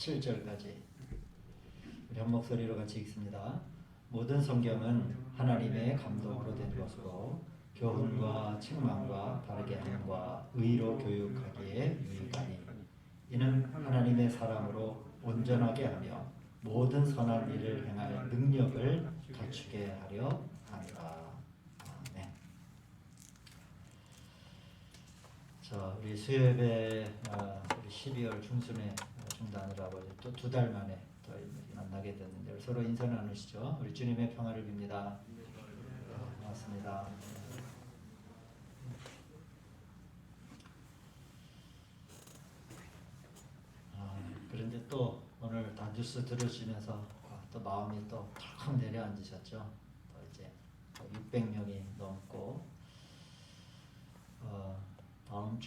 17절까지 우리 한 목소리로 같이 읽습니다. 모든 성경은 하나님의 감동으로 된 것으로 교훈과 책망과 바르게 함과 의로 교육하기에 유익하니 이는 하나님의 사람으로 온전하게 하며 모든 선한 일을 행할 능력을 갖추게 하려 함이라. 아멘. 자, 우리 수요예배 우리 12월 중순에 중단을 하고 또 2달 만에 또 만나게 됐는데 서로 인사 나누시죠. 우리 주님의 평화를 빕니다. 고맙습니다. 그런데 또 오늘 다 뉴스 들으시면서 또 마음이 또 덜컥 내려앉으셨죠. 또 이제 600명이 넘고 다음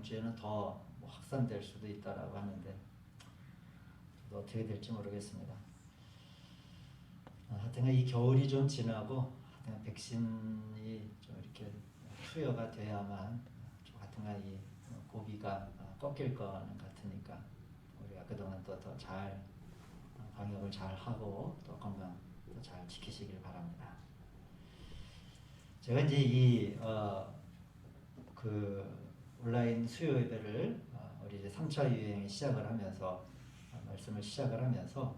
주에는 더 확산될 수도 있다라고 하는데 어떻게 될지 모르겠습니다. 하여튼 이 겨울이 좀 지나고 백신이 좀 이렇게 투여가 돼야만 좀 하여튼 이 고비가 꺾일 거는 같으니까 우리가 그동안 또 더 잘 방역을 잘 하고 또 건강 또 잘 지키시길 바랍니다. 제가 이제 온라인 수요 예배를 우리 이제 3차 유행이 시작을 하면서 말씀을 시작을 하면서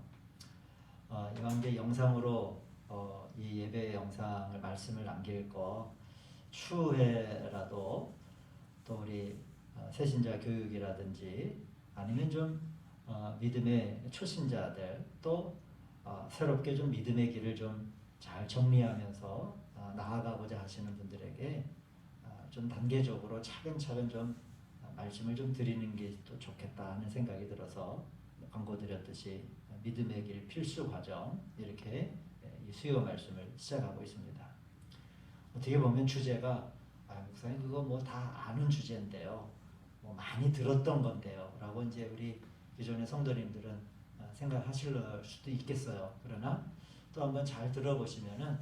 이왕 이제 영상으로 이 예배 영상을 말씀을 남길 거 추후에라도 또 우리 새신자 교육이라든지 아니면 좀 믿음의 초신자들 또 새롭게 좀 믿음의 길을 좀 잘 정리하면서 나아가고자 하시는 분들에게 좀 단계적으로 차근차근 좀 말씀을 좀 드리는 게 또 좋겠다 하는 생각이 들어서 광고 드렸듯이 믿음의 길 필수 과정 이렇게 이 수요 말씀을 시작하고 있습니다. 어떻게 보면 주제가 목사님 그거 뭐 다 아는 주제인데요, 뭐 많이 들었던 건데요 라고 이제 우리 기존의 성도님들은 생각하실 수도 있겠어요. 그러나 또 한번 잘 들어보시면은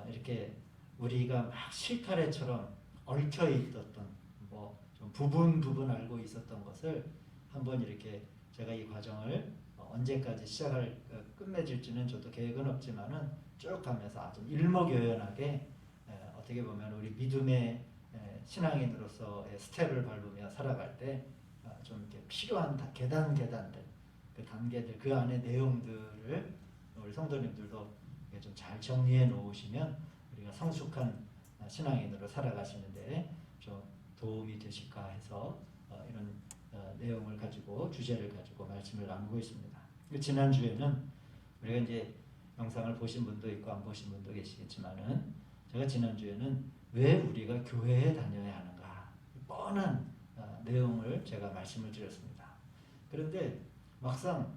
이렇게 우리가 막 실타래처럼 얽혀 있었던 뭐 좀 부분 알고 있었던 것을 한번 이렇게 제가 이 과정을 언제까지 시작할 끝맺을지는 저도 계획은 없지만은 쭉 가면서 좀 일목요연하게 어떻게 보면 우리 믿음의 신앙인으로서의 스텝을 밟으며 살아갈 때 좀 이렇게 필요한 계단들 그 단계들 그 안에 내용들을 우리 성도님들도 좀 잘 정리해 놓으시면 우리가 성숙한 신앙인으로 살아가시는데 좀 도움이 되실까 해서 이런 내용을 가지고 주제를 가지고 말씀을 나누고 있습니다. 지난주에는 우리가 이제 영상을 보신 분도 있고 안 보신 분도 계시겠지만은 제가 지난주에는 왜 우리가 교회에 다녀야 하는가 뻔한 내용을 제가 말씀을 드렸습니다. 그런데 막상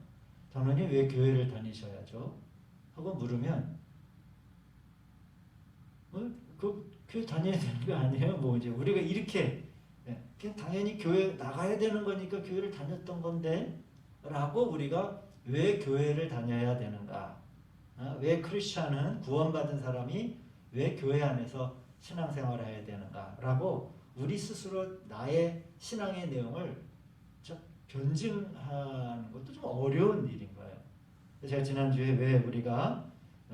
당연히 왜 교회를 다니셔야죠? 하고 물으면 그 교회 다녀야 되는 거 아니에요? 뭐 이제 우리가 이렇게 그냥 당연히 교회 나가야 되는 거니까 교회를 다녔던 건데 라고 우리가 왜 교회를 다녀야 되는가? 왜 크리스찬은 구원받은 사람이 왜 교회 안에서 신앙생활을 해야 되는가? 라고 우리 스스로 나의 신앙의 내용을 좀 변증하는 것도 좀 어려운 일인 거예요. 제가 지난주에 왜 우리가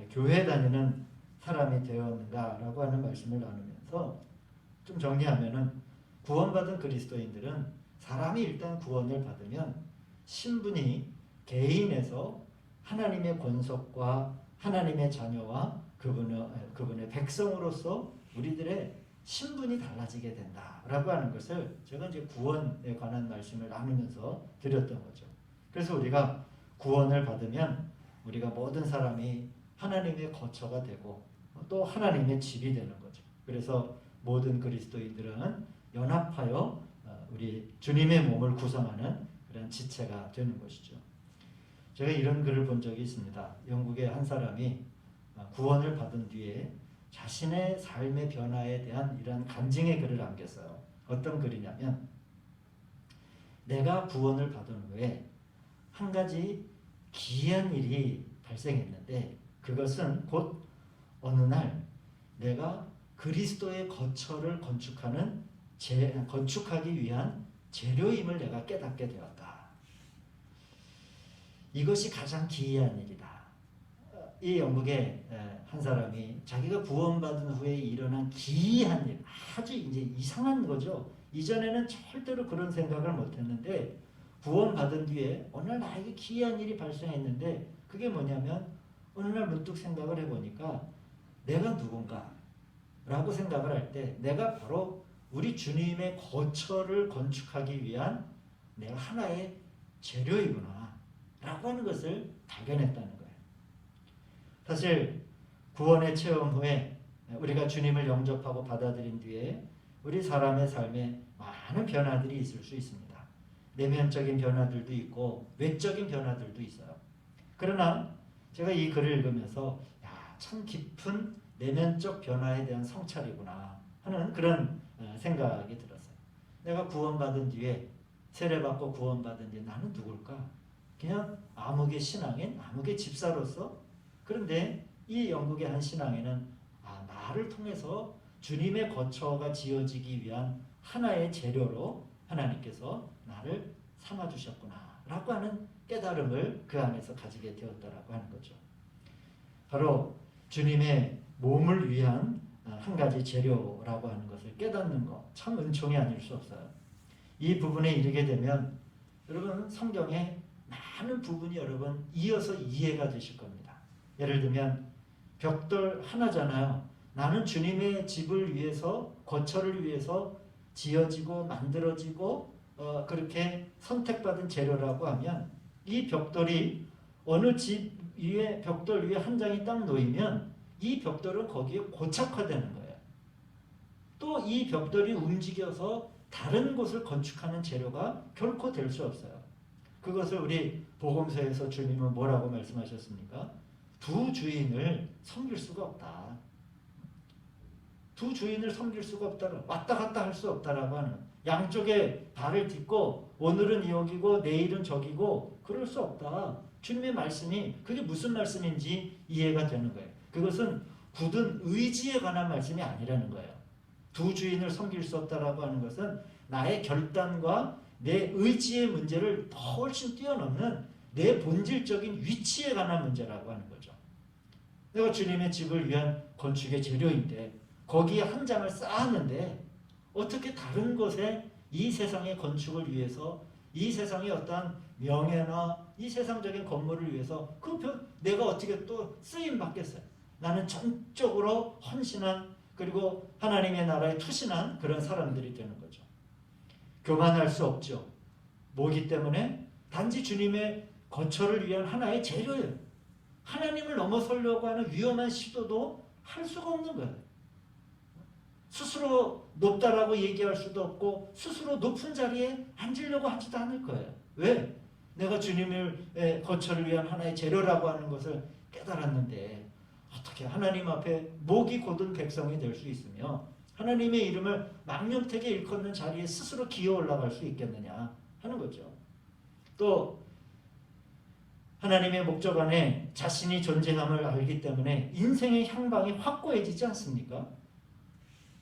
교회 다니는 사람이 되었는가라고 하는 말씀을 나누면서 좀 정리하면은 구원받은 그리스도인들은 사람이 일단 구원을 받으면 신분이 개인에서 하나님의 권속과 하나님의 자녀와 그분의 백성으로서 우리들의 신분이 달라지게 된다라고 하는 것을 제가 이제 구원에 관한 말씀을 나누면서 드렸던 거죠. 그래서 우리가 구원을 받으면 우리가 모든 사람이 하나님의 거처가 되고 또 하나님의 집이 되는 거죠. 그래서 모든 그리스도인들은 연합하여 우리 주님의 몸을 구성하는 그런 지체가 되는 것이죠. 제가 이런 글을 본 적이 있습니다. 영국의 한 사람이 구원을 받은 뒤에 자신의 삶의 변화에 대한 이런 간증의 글을 남겼어요. 어떤 글이냐면 내가 구원을 받은 후에 한 가지 기이한 일이 발생했는데 그것은 곧 어느 날 내가 그리스도의 거처를 건축하기 위한 재료임을 내가 깨닫게 되었다. 이것이 가장 기이한 일이다. 이 영국의 한 사람이 자기가 구원받은 후에 일어난 기이한 일, 아주 이제 이상한 거죠. 이전에는 절대로 그런 생각을 못했는데 구원받은 뒤에 어느 날 나에게 기이한 일이 발생했는데 그게 뭐냐면 어느 날 문득 생각을 해보니까 내가 누군가 라고 생각을 할 때 내가 바로 우리 주님의 거처를 건축하기 위한 내가 하나의 재료이구나 라고 하는 것을 발견했다는 거예요. 사실 구원의 체험 후에 우리가 주님을 영접하고 받아들인 뒤에 우리 사람의 삶에 많은 변화들이 있을 수 있습니다. 내면적인 변화들도 있고 외적인 변화들도 있어요. 그러나 제가 이 글을 읽으면서 참 깊은 내면적 변화에 대한 성찰이구나 하는 그런 생각이 들었어요. 내가 구원받은 뒤에 세례받고 구원받은 뒤에 나는 누굴까? 그냥 암흑의 신앙인 암흑의 집사로서. 그런데 이 영국의 한 신앙에는 나를 통해서 주님의 거처가 지어지기 위한 하나의 재료로 하나님께서 나를 삼아주셨구나 라고 하는 깨달음을 그 안에서 가지게 되었다라고 하는 거죠. 바로 주님의 몸을 위한 한 가지 재료라고 하는 것을 깨닫는 것, 참 은총이 아닐 수 없어요. 이 부분에 이르게 되면 여러분 성경에 많은 부분이 여러분 이어서 이해가 되실 겁니다. 예를 들면 벽돌 하나잖아요. 나는 주님의 집을 위해서 거처를 위해서 지어지고 만들어지고 그렇게 선택받은 재료라고 하면 이 벽돌이 어느 집 위에 벽돌 위에 한 장이 딱 놓이면 이 벽돌은 거기에 고착화되는 거예요. 또 이 벽돌이 움직여서 다른 곳을 건축하는 재료가 결코 될 수 없어요. 그것을 우리 복음서에서 주님은 뭐라고 말씀하셨습니까? 두 주인을 섬길 수가 없다. 두 주인을 섬길 수가 없다. 왔다 갔다 할 수 없다라고 하는 양쪽에 발을 딛고 오늘은 여기고 내일은 저기고 그럴 수 없다. 주님의 말씀이 그게 무슨 말씀인지 이해가 되는 거예요. 그것은 굳은 의지에 관한 말씀이 아니라는 거예요. 두 주인을 섬길 수 없다라고 하는 것은 나의 결단과 내 의지의 문제를 더 훨씬 뛰어넘는 내 본질적인 위치에 관한 문제라고 하는 거죠. 내가 주님의 집을 위한 건축의 재료인데 거기에 한 장을 쌓았는데 어떻게 다른 곳에 이 세상의 건축을 위해서 이 세상의 어떠한 명예나 이 세상적인 건물을 위해서 내가 어떻게 또 쓰임 받겠어요. 나는 전적으로 헌신한 그리고 하나님의 나라에 투신한 그런 사람들이 되는 거죠. 교만할 수 없죠. 뭐기 때문에 단지 주님의 거처를 위한 하나의 재료예요. 하나님을 넘어서려고 하는 위험한 시도도 할 수가 없는 거예요. 스스로 높다라고 얘기할 수도 없고 스스로 높은 자리에 앉으려고 하지도 않을 거예요. 왜? 내가 주님의 거처를 위한 하나의 재료라고 하는 것을 깨달았는데 어떻게 하나님 앞에 목이 곧은 백성이 될 수 있으며 하나님의 이름을 망령되게 일컫는 자리에 스스로 기어 올라갈 수 있겠느냐 하는 거죠. 또 하나님의 목적 안에 자신이 존재함을 알기 때문에 인생의 향방이 확고해지지 않습니까?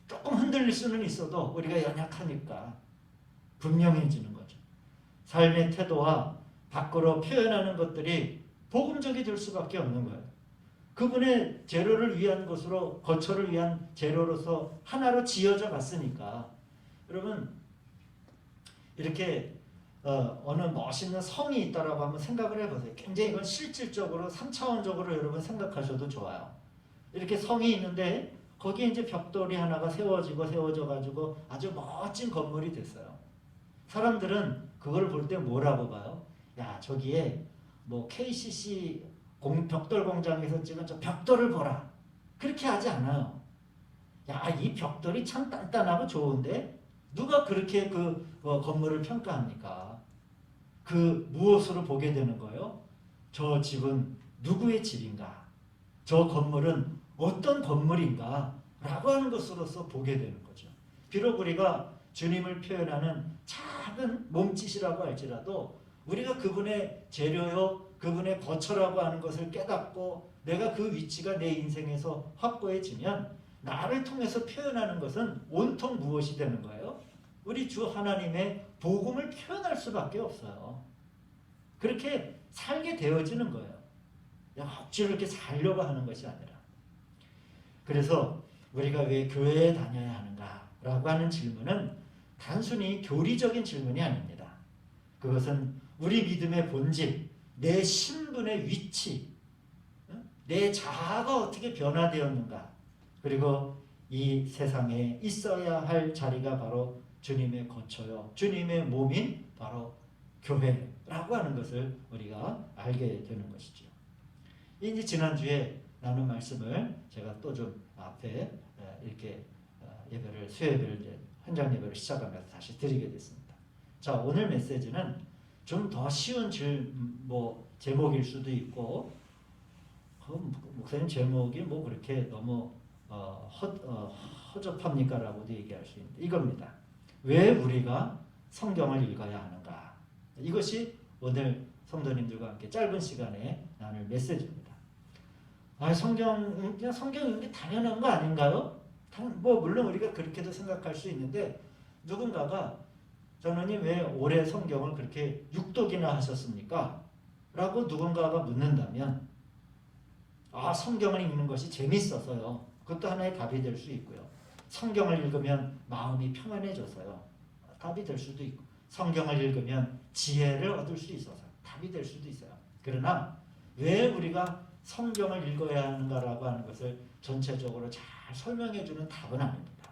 조금 흔들릴 수는 있어도 우리가 연약하니까 분명해지는 거죠. 삶의 태도와 밖으로 표현하는 것들이 복음적이 될 수밖에 없는 거예요. 그분의 재료를 위한 것으로 거처를 위한 재료로서 하나로 지어져 갔으니까 여러분 이렇게 어느 멋있는 성이 있다라고 한번 생각을 해보세요. 굉장히 이건 실질적으로 3차원적으로 여러분 생각하셔도 좋아요. 이렇게 성이 있는데 거기에 이제 벽돌이 하나가 세워져 가지고 아주 멋진 건물이 됐어요. 사람들은 그걸 볼 때 뭐라고 봐요? 야, 저기에 뭐 KCC 벽돌 공장에서 찍은 저 벽돌을 보라. 그렇게 하지 않아요. 야, 이 벽돌이 참 단단하고 좋은데 누가 그렇게 그 건물을 평가합니까? 그 무엇으로 보게 되는 거예요? 저 집은 누구의 집인가? 저 건물은 어떤 건물인가? 라고 하는 것으로서 보게 되는 거죠. 비록 우리가 주님을 표현하는 작은 몸짓이라고 할지라도 우리가 그분의 재료요, 그분의 거처라고 하는 것을 깨닫고 내가 그 위치가 내 인생에서 확고해지면 나를 통해서 표현하는 것은 온통 무엇이 되는 거예요? 우리 주 하나님의 복음을 표현할 수밖에 없어요. 그렇게 살게 되어지는 거예요. 억지로 이렇게 살려고 하는 것이 아니라. 그래서 우리가 왜 교회에 다녀야 하는가? 라고 하는 질문은 단순히 교리적인 질문이 아닙니다. 그것은 우리 믿음의 본질, 내 신분의 위치, 내 자아가 어떻게 변화되었는가, 그리고 이 세상에 있어야 할 자리가 바로 주님의 거처요, 주님의 몸인 바로 교회라고 하는 것을 우리가 알게 되는 것이죠. 이제 지난주에 나눈 말씀을 제가 또 좀 앞에 이렇게 예배를, 수요예배를 이제 현장 예배를 시작하면서 다시 드리게 됐습니다. 자, 오늘 메시지는 좀 더 쉬운 제목일 수도 있고, 목사님 제목이 뭐 그렇게 너무 허접합니까? 라고도 얘기할 수 있는데 이겁니다. 왜 우리가 성경을 읽어야 하는가? 이것이 오늘 성도님들과 함께 짧은 시간에 나눌 메시지입니다. 그냥 성경 읽는 게 당연한 거 아닌가요? 물론 우리가 그렇게도 생각할 수 있는데, 누군가가 전우님 왜 올해 성경을 그렇게 6독이나 하셨습니까? 라고 누군가가 묻는다면, 성경을 읽는 것이 재밌어서요. 그것도 하나의 답이 될 수 있고요. 성경을 읽으면 마음이 평안해져서요. 답이 될 수도 있고, 성경을 읽으면 지혜를 얻을 수 있어서 답이 될 수도 있어요. 그러나 왜 우리가 성경을 읽어야 하는가라고 하는 것을 전체적으로 잘 설명해주는 답은 아닙니다.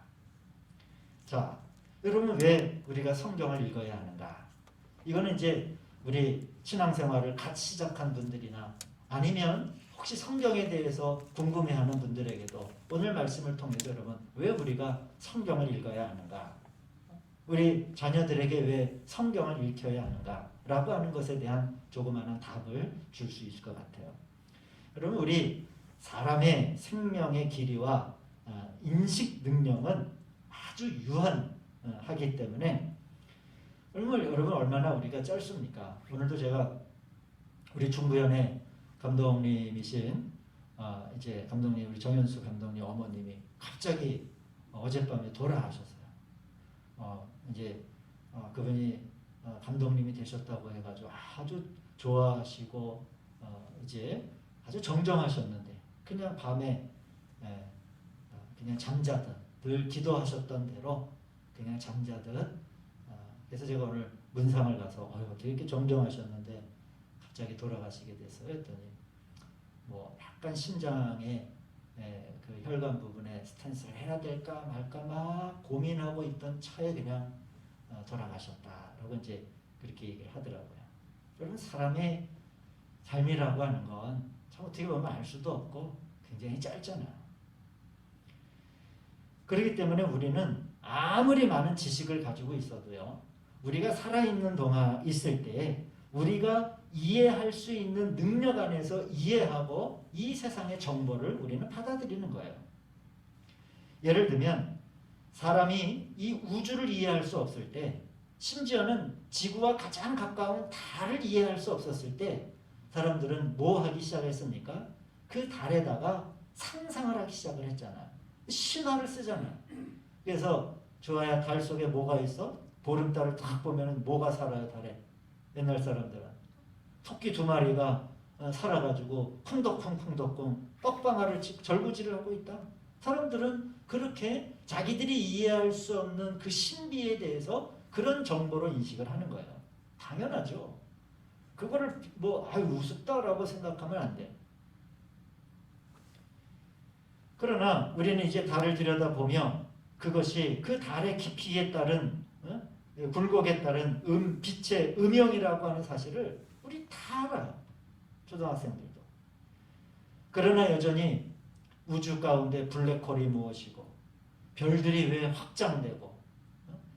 자, 여러분 왜 우리가 성경을 읽어야 하는가? 이거는 이제 우리 신앙생활을 갓 시작한 분들이나 아니면 혹시 성경에 대해서 궁금해하는 분들에게도 오늘 말씀을 통해서 여러분 왜 우리가 성경을 읽어야 하는가? 우리 자녀들에게 왜 성경을 읽혀야 하는가? 라고 하는 것에 대한 조그마한 답을 줄 수 있을 것 같아요. 여러분 우리 사람의 생명의 길이와 인식 능력은 아주 유한하기 때문에 여러분 얼마나 우리가 짧습니까? 오늘도 제가 우리 중부연의 감독님이신 이제 감독님 우리 정현수 감독님 어머님이 갑자기 어젯밤에 돌아가셨어요. 이제 그분이 감독님이 되셨다고 해가지고 아주 좋아하시고 이제 아주 정정하셨는데 그냥 밤에 그냥 잠자듯 늘 기도하셨던 대로 그냥 잠자듯 그래서 제가 오늘 문상을 가서 어떻게 이렇게 정정하셨는데 갑자기 돌아가시게 됐어요. 했더니 뭐 약간 심장에 그 혈관 부분에 스탠스를 해야 될까 말까 막 고민하고 있던 차에 그냥 돌아가셨다라고 이제 그렇게 얘기를 하더라고요. 여러분 사람의 삶이라고 하는 건 참 어떻게 보면 알 수도 없고 굉장히 짧잖아요. 그렇기 때문에 우리는 아무리 많은 지식을 가지고 있어도요, 우리가 살아있는 동안 있을 때 우리가 이해할 수 있는 능력 안에서 이해하고 이 세상의 정보를 우리는 받아들이는 거예요. 예를 들면 사람이 이 우주를 이해할 수 없을 때, 심지어는 지구와 가장 가까운 달을 이해할 수 없었을 때 사람들은 뭐 하기 시작했습니까? 그 달에다가 상상을 하기 시작을 했잖아요. 신화를 쓰잖아요. 그래서 좋아야 달 속에 뭐가 있어? 보름달을 딱 보면 뭐가 살아요 달에? 옛날 사람들은 토끼 2마리가 살아가지고 쿵덕쿵쿵덕쿵 떡방아를 절구질을 하고 있다. 사람들은 그렇게 자기들이 이해할 수 없는 그 신비에 대해서 그런 정보로 인식을 하는 거예요. 당연하죠. 그거를 우습다라고 생각하면 안 돼. 그러나 우리는 이제 달을 들여다보며 그것이 그 달의 깊이에 따른 굴곡에 따른 빛의 음영이라고 하는 사실을 우리 다 알아요. 초등학생들도. 그러나 여전히 우주 가운데 블랙홀이 무엇이고 별들이 왜 확장되고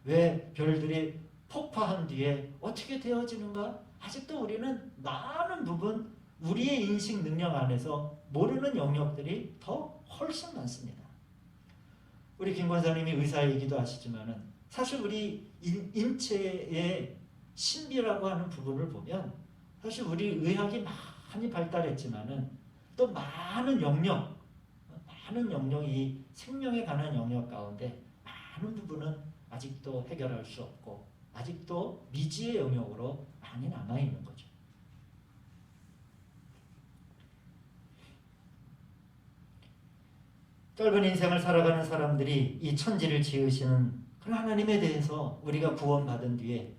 왜 별들이 폭파한 뒤에 어떻게 되어지는가? 아직도 우리는 많은 부분 우리의 인식 능력 안에서 모르는 영역들이 더 훨씬 많습니다. 우리 김 권사님이 의사이기도 하시지만은 사실 우리 인체의 신비라고 하는 부분을 보면 사실 우리 의학이 많이 발달했지만은 또 많은 영역이 생명에 관한 영역 가운데 많은 부분은 아직도 해결할 수 없고 아직도 미지의 영역으로 많이 남아있는 거죠. 짧은 인생을 살아가는 사람들이 이 천지를 지으시는 그런 하나님에 대해서 우리가 구원받은 뒤에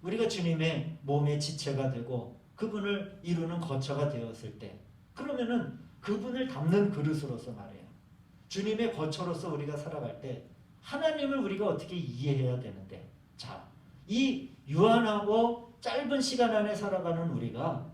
우리가 주님의 몸의 지체가 되고 그분을 이루는 거처가 되었을 때 그러면은 그분을 담는 그릇으로서 말이에요. 주님의 거처로서 우리가 살아갈 때 하나님을 우리가 어떻게 이해해야 되는데 자, 이 유한하고 짧은 시간 안에 살아가는 우리가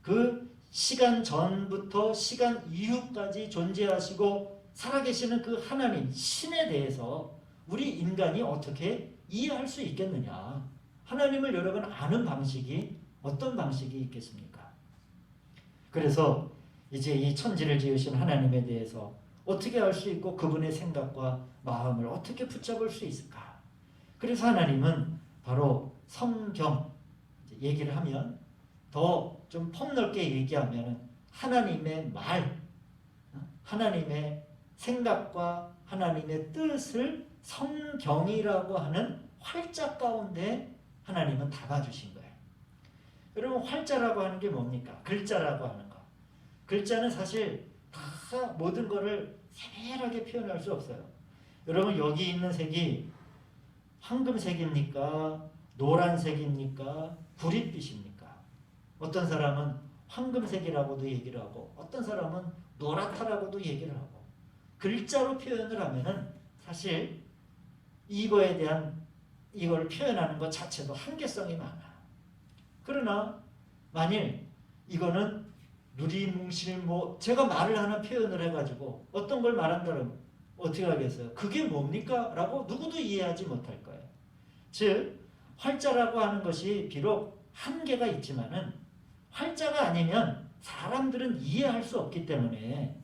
그 시간 전부터 시간 이후까지 존재하시고 살아계시는 그 하나님, 신에 대해서 우리 인간이 어떻게 이해할 수 있겠느냐. 하나님을 여러분 아는 방식이 어떤 방식이 있겠습니까? 그래서 이제 이 천지를 지으신 하나님에 대해서 어떻게 알 수 있고 그분의 생각과 마음을 어떻게 붙잡을 수 있을까? 그래서 하나님은 바로 성경 얘기를 하면 더 좀 폭넓게 얘기하면 하나님의 말, 하나님의 생각과 하나님의 뜻을 성경이라고 하는 활자 가운데 하나님은 담아주신 거예요. 여러분 활자라고 하는 게 뭡니까? 글자라고 하는 거. 글자는 사실 다 모든 거를 세밀하게 표현할 수 없어요. 여러분 여기 있는 색이 황금색입니까? 노란색입니까? 구릿빛입니까? 어떤 사람은 황금색이라고도 얘기를 하고 어떤 사람은 노랗다라고도 얘기를 하고 글자로 표현을 하면은 사실 이거에 대한 이걸 표현하는 것 자체도 한계성이 많아. 그러나 만일 이거는 누리뭉실 뭐 제가 말을 하나 표현을 해가지고 어떤 걸 말한다면 어떻게 하겠어요? 그게 뭡니까? 라고 누구도 이해하지 못할 거예요. 즉 활자라고 하는 것이 비록 한계가 있지만은 활자가 아니면 사람들은 이해할 수 없기 때문에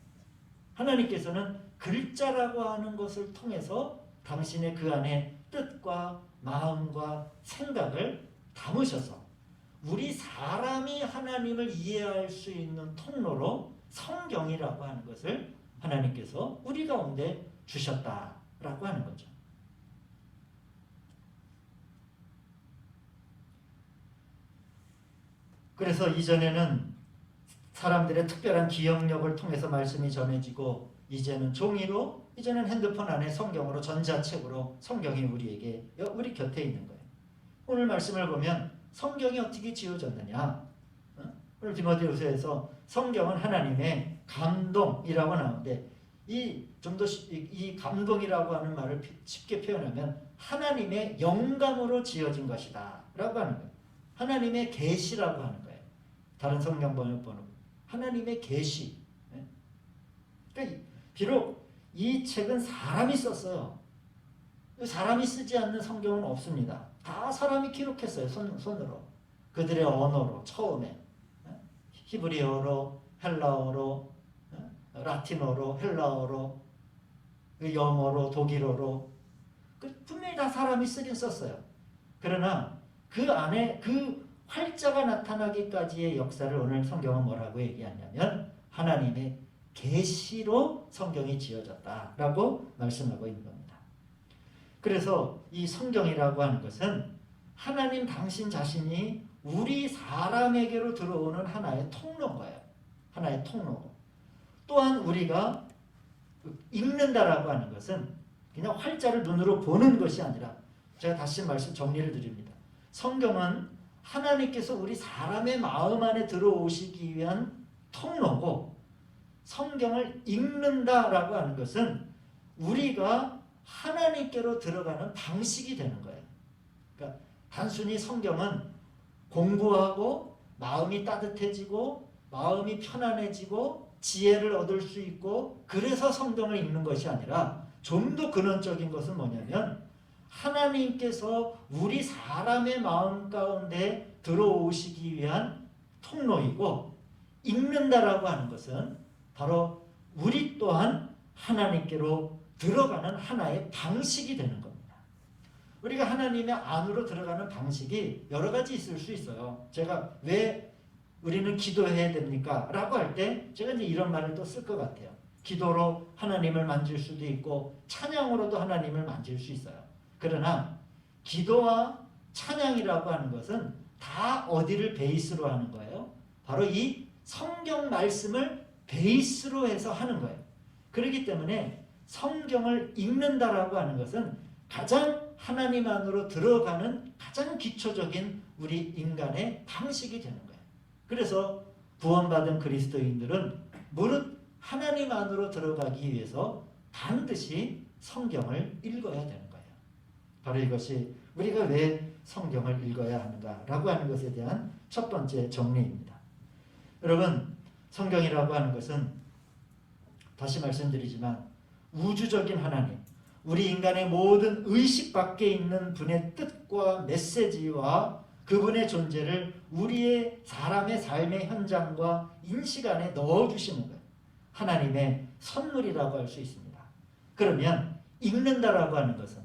하나님께서는 글자라고 하는 것을 통해서 당신의 그 안에 뜻과 마음과 생각을 담으셔서 우리 사람이 하나님을 이해할 수 있는 통로로 성경이라고 하는 것을 하나님께서 우리 가운데 주셨다라고 하는 거죠. 그래서 이전에는 사람들의 특별한 기억력을 통해서 말씀이 전해지고 이제는 종이로 이제는 핸드폰 안에 성경으로 전자책으로 성경이 우리 곁에 있는 거예요. 오늘 말씀을 보면 성경이 어떻게 지어졌느냐? 오늘 디모데후서에서 성경은 하나님의 감동이라고 나오는데 좀 더 이 감동이라고 하는 말을 쉽게 표현하면 하나님의 영감으로 지어진 것이다 라고 하는 거예요. 하나님의 계시라고 하는 거예요. 다른 성경 번역본은 하나님의 계시. 그러니까 비록 이 책은 사람이 썼어요. 사람이 쓰지 않는 성경은 없습니다. 다 사람이 기록했어요. 손으로. 그들의 언어로 처음에 히브리어로, 헬라어로, 라틴어로, 헬라어로, 영어로, 독일어로 분명히 다 사람이 쓰긴 썼어요. 그러나 그 안에 그 활자가 나타나기까지의 역사를 오늘 성경은 뭐라고 얘기하냐면 하나님의 계시로 성경이 지어졌다라고 말씀하고 있는 겁니다. 그래서 이 성경이라고 하는 것은 하나님 당신 자신이 우리 사람에게로 들어오는 하나의 통로인 거예요. 하나의 통로고. 또한 우리가 읽는다라고 하는 것은 그냥 활자를 눈으로 보는 것이 아니라 제가 다시 말씀 정리를 드립니다. 성경은 하나님께서 우리 사람의 마음 안에 들어오시기 위한 통로고 성경을 읽는다라고 하는 것은 우리가 하나님께로 들어가는 방식이 되는 거예요. 그러니까 단순히 성경은 공부하고 마음이 따뜻해지고 마음이 편안해지고 지혜를 얻을 수 있고 그래서 성경을 읽는 것이 아니라 좀 더 근원적인 것은 뭐냐면 하나님께서 우리 사람의 마음 가운데 들어오시기 위한 통로이고 읽는다라고 하는 것은 바로 우리 또한 하나님께로 들어가는 하나의 방식이 되는 겁니다. 우리가 하나님의 안으로 들어가는 방식이 여러 가지 있을 수 있어요. 제가 왜 우리는 기도해야 됩니까? 라고 할 때 제가 이제 이런 말을 또 쓸 것 같아요. 기도로 하나님을 만질 수도 있고 찬양으로도 하나님을 만질 수 있어요. 그러나 기도와 찬양이라고 하는 것은 다 어디를 베이스로 하는 거예요? 바로 이 성경 말씀을 베이스로 해서 하는 거예요. 그렇기 때문에 성경을 읽는다라고 하는 것은 가장 하나님 안으로 들어가는 가장 기초적인 우리 인간의 방식이 되는 거예요. 그래서 구원받은 그리스도인들은 무릇 하나님 안으로 들어가기 위해서 반드시 성경을 읽어야 되는 거예요. 바로 이것이 우리가 왜 성경을 읽어야 하는가라고 하는 것에 대한 첫 번째 정리입니다. 여러분, 성경이라고 하는 것은 다시 말씀드리지만 우주적인 하나님, 우리 인간의 모든 의식 밖에 있는 분의 뜻과 메시지와 그분의 존재를 우리의 사람의 삶의 현장과 인식 안에 넣어주시는 거예요. 하나님의 선물이라고 할 수 있습니다. 그러면 읽는다라고 하는 것은,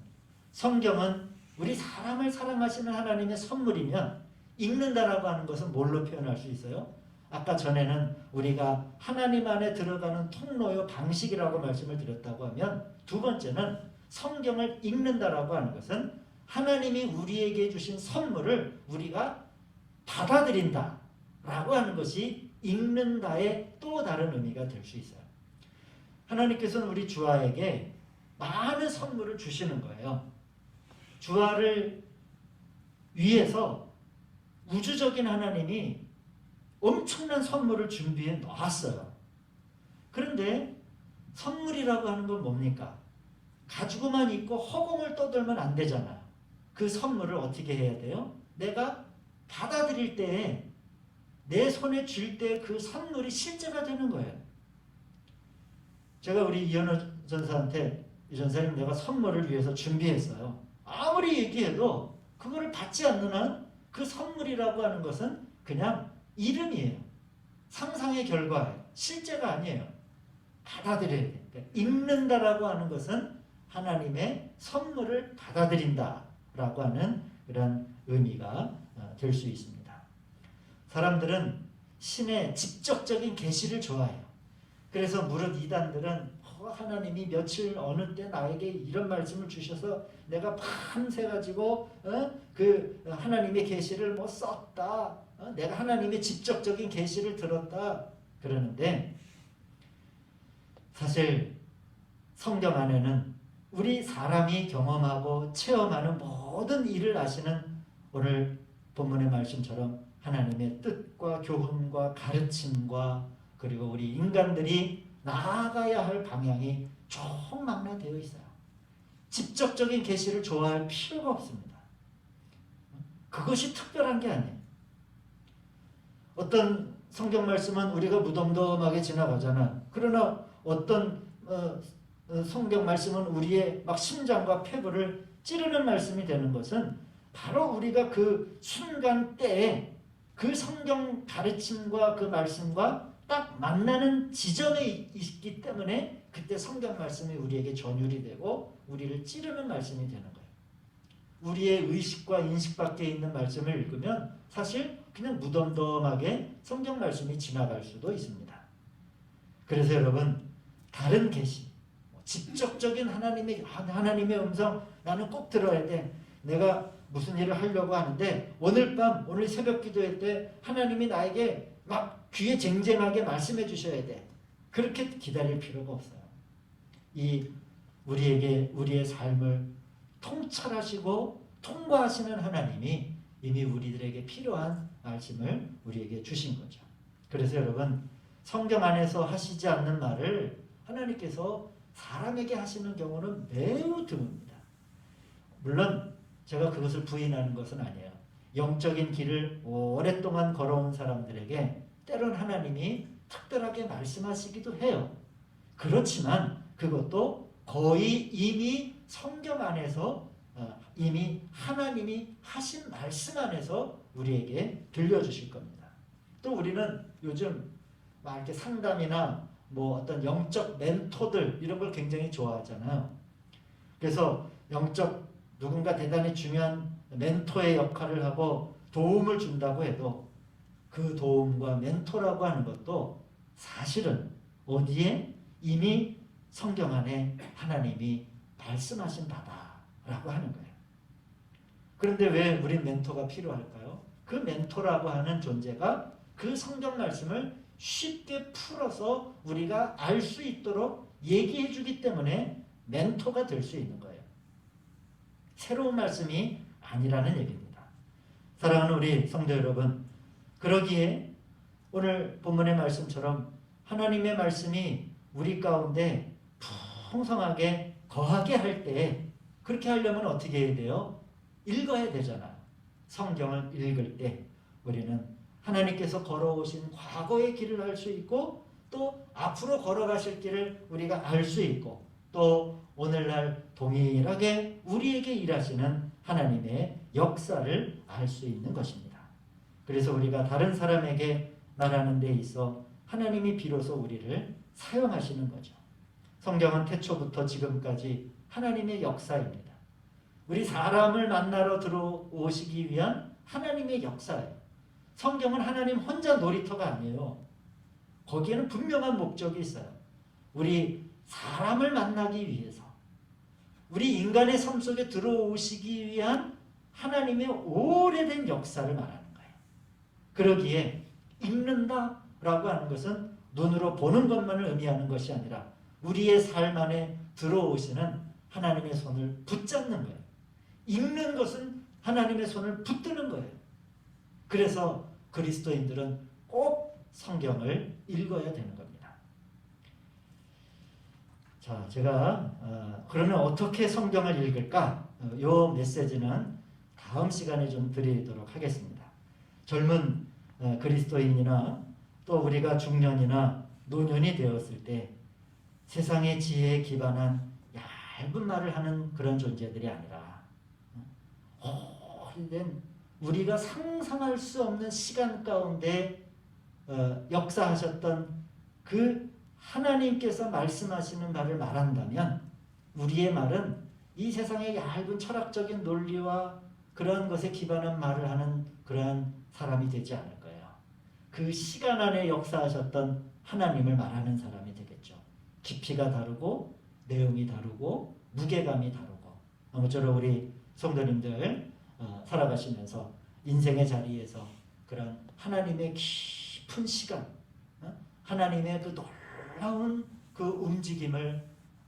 성경은 우리 사람을 사랑하시는 하나님의 선물이면 읽는다라고 하는 것은 뭘로 표현할 수 있어요? 아까 전에는 우리가 하나님 안에 들어가는 통로요 방식이라고 말씀을 드렸다고 하면, 두 번째는 성경을 읽는다라고 하는 것은 하나님이 우리에게 주신 선물을 우리가 받아들인다라고 하는 것이 읽는다의 또 다른 의미가 될 수 있어요. 하나님께서는 우리 주아에게 많은 선물을 주시는 거예요. 주아를 위해서 우주적인 하나님이 엄청난 선물을 준비해 놓았어요. 그런데 선물이라고 하는 건 뭡니까? 가지고만 있고 허공을 떠들면 안 되잖아요. 그 선물을 어떻게 해야 돼요? 내가 받아들일 때에, 내 손에 쥘 때 그 선물이 실제가 되는 거예요. 제가 우리 이현호 전사한테, 이 전사님 내가 선물을 위해서 준비했어요. 아무리 얘기해도 그거를 받지 않는 한 그 선물이라고 하는 것은 그냥 이름이에요. 상상의 결과예요. 실제가 아니에요. 받아들여야 돼요. 그러니까 읽는다라고 하는 것은 하나님의 선물을 받아들인다라고 하는 그런 의미가 될 수 있습니다. 사람들은 신의 직접적인 계시를 좋아해요. 그래서 무릇 이단들은 하나님이 며칠 어느 때 나에게 이런 말씀을 주셔서 내가 밤새 가지고 그 하나님의 계시를 뭐 썼다, 내가 하나님의 직접적인 계시를 들었다 그러는데, 사실 성경 안에는 우리 사람이 경험하고 체험하는 모든 일을 아시는 오늘 본문의 말씀처럼 하나님의 뜻과 교훈과 가르침과 그리고 우리 인간들이 나아가야 할 방향이 총망라되어 있어요. 직접적인 계시를 좋아할 필요가 없습니다. 그것이 특별한 게 아니에요. 어떤 성경 말씀은 우리가 무덤덤하게 지나가잖아. 그러나 어떤 성경 말씀은 우리의 막 심장과 폐부를 찌르는 말씀이 되는 것은 바로 우리가 그 순간 때에 그 성경 가르침과 그 말씀과 딱 만나는 지점에 있기 때문에 그때 성경 말씀이 우리에게 전율이 되고 우리를 찌르는 말씀이 되는 거예요. 우리의 의식과 인식 밖에 있는 말씀을 읽으면 사실 그냥 무덤덤하게 성경 말씀이 지나갈 수도 있습니다. 그래서 여러분, 다른 계시, 직접적인 하나님의 음성 나는 꼭 들어야 돼. 내가 무슨 일을 하려고 하는데 오늘 밤, 오늘 새벽 기도회 때 하나님이 나에게 막 귀에 쟁쟁하게 말씀해 주셔야 돼. 그렇게 기다릴 필요가 없어요. 이 우리에게 우리의 삶을 통찰하시고 통과하시는 하나님이 이미 우리들에게 필요한 말씀을 우리에게 주신 거죠. 그래서 여러분, 성경 안에서 하시지 않는 말을 하나님께서 사람에게 하시는 경우는 매우 드뭅니다. 물론 제가 그것을 부인하는 것은 아니에요. 영적인 길을 오랫동안 걸어온 사람들에게 때론 하나님이 특별하게 말씀하시기도 해요. 그렇지만 그것도 거의 이미 성경 안에서 이미 하나님이 하신 말씀 안에서 우리에게 들려주실 겁니다. 또 우리는 요즘 막 이렇게 상담이나 뭐 어떤 영적 멘토들 이런 걸 굉장히 좋아하잖아요. 그래서 영적 누군가 대단히 중요한 멘토의 역할을 하고 도움을 준다고 해도 그 도움과 멘토라고 하는 것도 사실은 어디에 이미 성경 안에 하나님이 말씀하신 바다라고 하는 거예요. 그런데 왜 우리 멘토가 필요할까요? 그 멘토라고 하는 존재가 그 성경 말씀을 쉽게 풀어서 우리가 알 수 있도록 얘기해 주기 때문에 멘토가 될 수 있는 거예요. 새로운 말씀이 아니라는 얘기입니다. 사랑하는 우리 성도 여러분, 그러기에 오늘 본문의 말씀처럼 하나님의 말씀이 우리 가운데 풍성하게 거하게 할 때, 그렇게 하려면 어떻게 해야 돼요? 읽어야 되잖아요. 성경을 읽을 때 우리는 하나님께서 걸어오신 과거의 길을 알 수 있고, 또 앞으로 걸어가실 길을 우리가 알 수 있고, 또 오늘날 동일하게 우리에게 일하시는 하나님의 역사를 알 수 있는 것입니다. 그래서 우리가 다른 사람에게 말하는 데 있어 하나님이 비로소 우리를 사용하시는 거죠. 성경은 태초부터 지금까지 하나님의 역사입니다. 우리 사람을 만나러 들어오시기 위한 하나님의 역사예요. 성경은 하나님 혼자 놀이터가 아니에요. 거기에는 분명한 목적이 있어요. 우리 사람을 만나기 위해서, 우리 인간의 삶 속에 들어오시기 위한 하나님의 오래된 역사를 말하는 거예요. 그러기에 읽는다라고 하는 것은 눈으로 보는 것만을 의미하는 것이 아니라 우리의 삶 안에 들어오시는 하나님의 손을 붙잡는 거예요. 읽는 것은 하나님의 손을 붙드는 거예요. 그래서 그리스도인들은 꼭 성경을 읽어야 되는 겁니다. 자, 제가 그러면 어떻게 성경을 읽을까? 요 메시지는 다음 시간에 좀 드리도록 하겠습니다. 젊은 그리스도인이나 또 우리가 중년이나 노년이 되었을 때 세상의 지혜에 기반한 얇은 말을 하는 그런 존재들이 아니라 오래된 우리가 상상할 수 없는 시간 가운데 역사하셨던 그 하나님께서 말씀하시는 말을 말한다면, 우리의 말은 이 세상의 얇은 철학적인 논리와 그런 것에 기반한 말을 하는 그러한 사람이 되지 않을 거예요. 그 시간 안에 역사하셨던 하나님을 말하는 사람이 되겠죠. 깊이가 다르고 내용이 다르고 무게감이 다르고, 아무쪼록 우리 성도님들 살아가시면서 인생의 자리에서 그런 하나님의 깊은 시간, 하나님의 그 놀라운 그 움직임을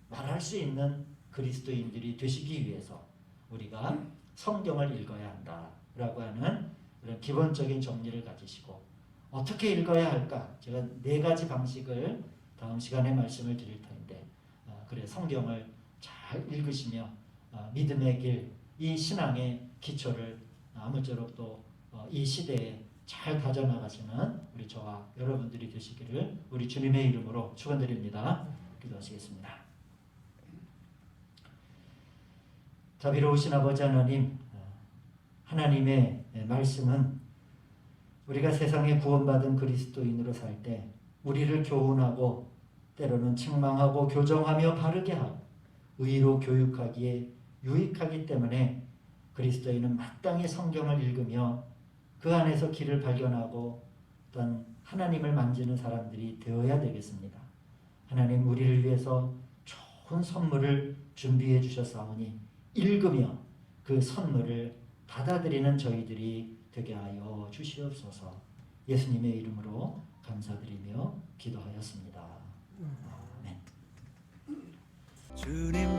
말할 수 있는 그리스도인들이 되시기 위해서 우리가 성경을 읽어야 한다라고 하는 그런 기본적인 정리를 가지시고, 어떻게 읽어야 할까? 제가 4가지 방식을 다음 시간에 말씀을 드릴 텐데, 그래 성경을 잘 읽으시며 믿음의 길, 이 신앙의 기초를 아무쪼록 또 이 시대에 잘 다져나가시는 우리 저와 여러분들이 되시기를 우리 주님의 이름으로 축원드립니다. 기도하시겠습니다. 자비로우신 아버지 하나님, 하나님의 말씀은 우리가 세상에 구원받은 그리스도인으로 살 때 우리를 교훈하고 때로는 책망하고 교정하며 바르게 하고 의로 교육하기에 유익하기 때문에 그리스도인은 마땅히 성경을 읽으며 그 안에서 길을 발견하고 어떤 하나님을 만지는 사람들이 되어야 되겠습니다. 하나님, 우리를 위해서 좋은 선물을 준비해 주셨사오니 읽으며 그 선물을 받아들이는 저희들이 되게 하여 주시옵소서. 예수님의 이름으로 감사드리며 기도하였습니다. 아멘. 주님